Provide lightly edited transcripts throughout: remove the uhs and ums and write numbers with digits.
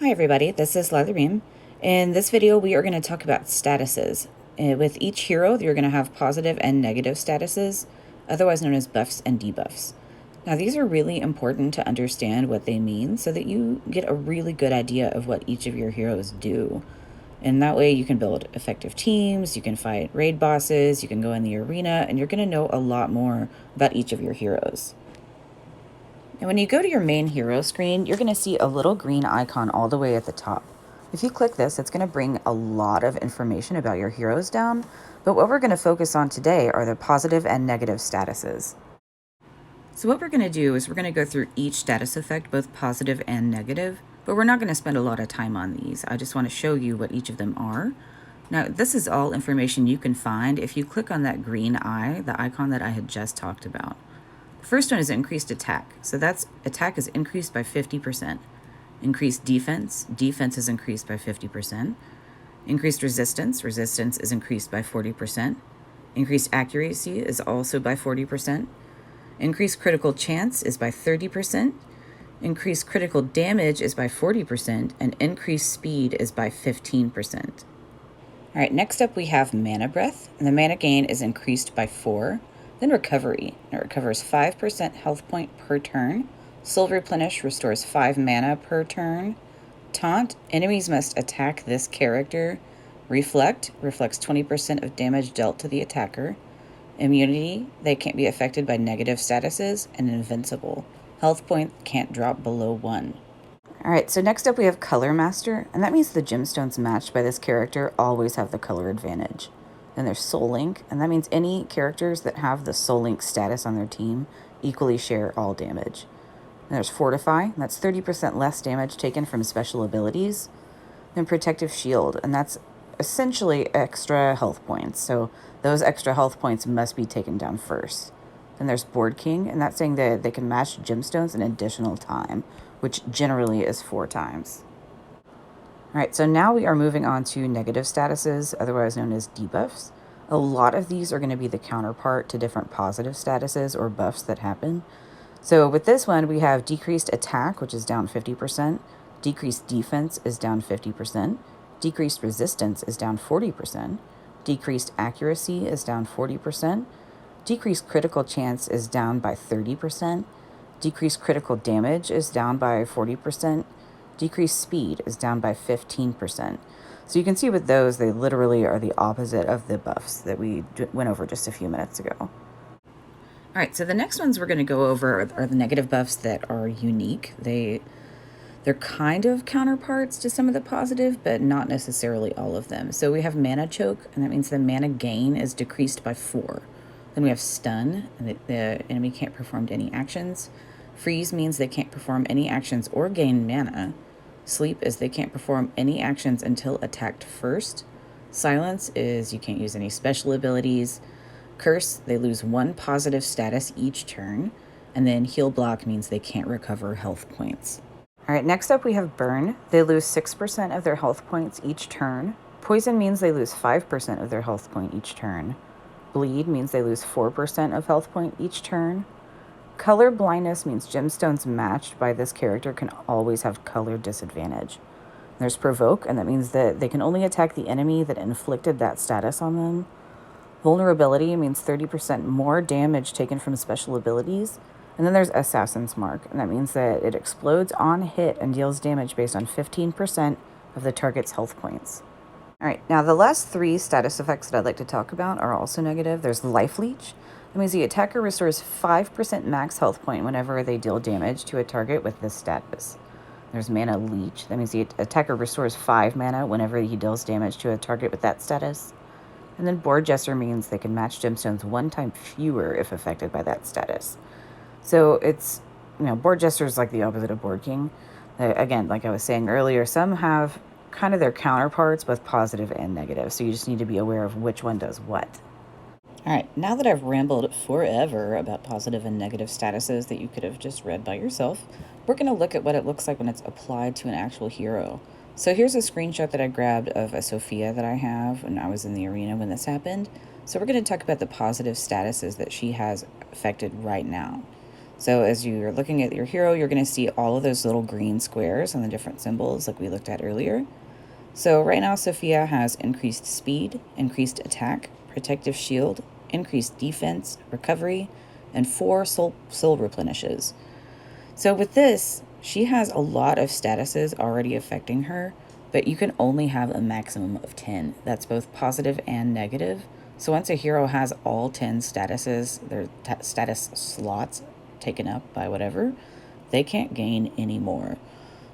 Hi everybody, this is Leatherbeam. In this video we are going to talk about statuses. With each hero you're going to have positive and negative statuses, otherwise known as buffs and debuffs. Now these are really important to understand what they mean so that you get a really good idea of what each of your heroes do. And that way you can build effective teams, you can fight raid bosses, you can go in the arena, and you're going to know a lot more about each of your heroes. And when you go to your main hero screen, you're going to see a little green icon all the way at the top. If you click this, it's going to bring a lot of information about your heroes down, but what we're going to focus on today are the positive and negative statuses. So what we're going to do is we're going to go through each status effect, both positive and negative, but we're not going to spend a lot of time on these. I just want to show you what each of them are. Now, this is all information you can find if you click on that green eye, the icon that I had just talked about. The first one is increased attack. So that's attack is increased by 50%. Increased defense, defense is increased by 50%. Increased resistance, resistance is increased by 40%. Increased accuracy is also by 40%. Increased critical chance is by 30%. Increased critical damage is by 40%, and increased speed is by 15%. All right, next up we have mana breath, and the mana gain is increased by 4. Then recovery. It recovers 5% health point per turn. Soul replenish restores 5 mana per turn. Taunt, enemies must attack this character. Reflect reflects 20% of damage dealt to the attacker. Immunity, they can't be affected by negative statuses. And invincible, health point can't drop below 1. Alright, so next up we have Color Master, and that means the gemstones matched by this character always have the color advantage. Then there's Soul Link, and that means any characters that have the Soul Link status on their team equally share all damage. And there's Fortify, and that's 30% less damage taken from special abilities. Then Protective Shield, and that's essentially extra health points, so those extra health points must be taken down first. Then there's Board King, and that's saying that they can match gemstones an additional time, which generally is 4 times. All right, so now we are moving on to negative statuses, otherwise known as debuffs. A lot of these are going to be the counterpart to different positive statuses or buffs that happen. So with this one, we have decreased attack, which is down 50%. Decreased defense is down 50%. Decreased resistance is down 40%. Decreased accuracy is down 40%. Decreased critical chance is down by 30%. Decreased critical damage is down by 40%. Decreased speed is down by 15%. So you can see with those, they literally are the opposite of the buffs that we went over just a few minutes ago. All right, so the next ones we're going to go over are the negative buffs that are unique. They're kind of counterparts to some of the positive, but not necessarily all of them. So we have Mana Choke, and that means the mana gain is decreased by 4. Then we have Stun, and the enemy can't perform any actions. Freeze means they can't perform any actions or gain mana. Sleep is they can't perform any actions until attacked first. Silence is you can't use any special abilities. Curse, they lose 1 positive status each turn. And then Heal Block means they can't recover health points. All right, next up we have Burn. They lose 6% of their health points each turn. Poison means they lose 5% of their health point each turn. Bleed means they lose 4% of health point each turn. Color blindness means gemstones matched by this character can always have color disadvantage. There's Provoke, and that means that they can only attack the enemy that inflicted that status on them. Vulnerability means 30% more damage taken from special abilities. And then there's Assassin's Mark, and that means that it explodes on hit and deals damage based on 15% of the target's health points. All right, now the last 3 status effects that I'd like to talk about are also negative. There's Life Leech. That means the attacker restores 5% max health point whenever they deal damage to a target with this status. There's Mana Leech. That means the attacker restores 5 mana whenever he deals damage to a target with that status. And then Board Jester means they can match gemstones 1 time fewer if affected by that status. So it's, Board Jester is like the opposite of Board King. Again, like I was saying earlier, some have kind of their counterparts, both positive and negative. So you just need to be aware of which one does what. All right, now that I've rambled forever about positive and negative statuses that you could have just read by yourself, we're going to look at what it looks like when it's applied to an actual hero. So here's a screenshot that I grabbed of a Sophia that I have when I was in the arena when this happened. So we're going to talk about the positive statuses that she has affected right now. So as you're looking at your hero, you're going to see all of those little green squares and the different symbols like we looked at earlier. So right now, Sophia has increased speed, increased attack, protective shield, increased defense, recovery, and 4 soul replenishes. So with this, she has a lot of statuses already affecting her, but you can only have a maximum of 10. That's both positive and negative. So once a hero has all 10 statuses, their status slots taken up by whatever, they can't gain any more.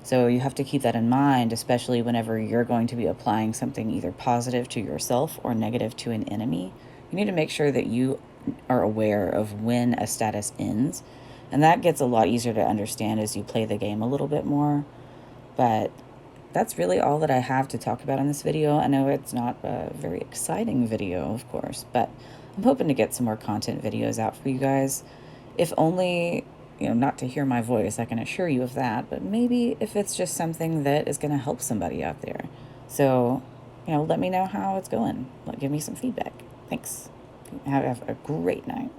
So you have to keep that in mind, especially whenever you're going to be applying something either positive to yourself or negative to an enemy. You need to make sure that you are aware of when a status ends. And that gets a lot easier to understand as you play the game a little bit more. But that's really all that I have to talk about in this video. I know it's not a very exciting video, of course, but I'm hoping to get some more content videos out for you guys. If only, not to hear my voice, I can assure you of that, but maybe if it's just something that is going to help somebody out there. So, let me know how it's going. Give me some feedback. Thanks. Have a great night.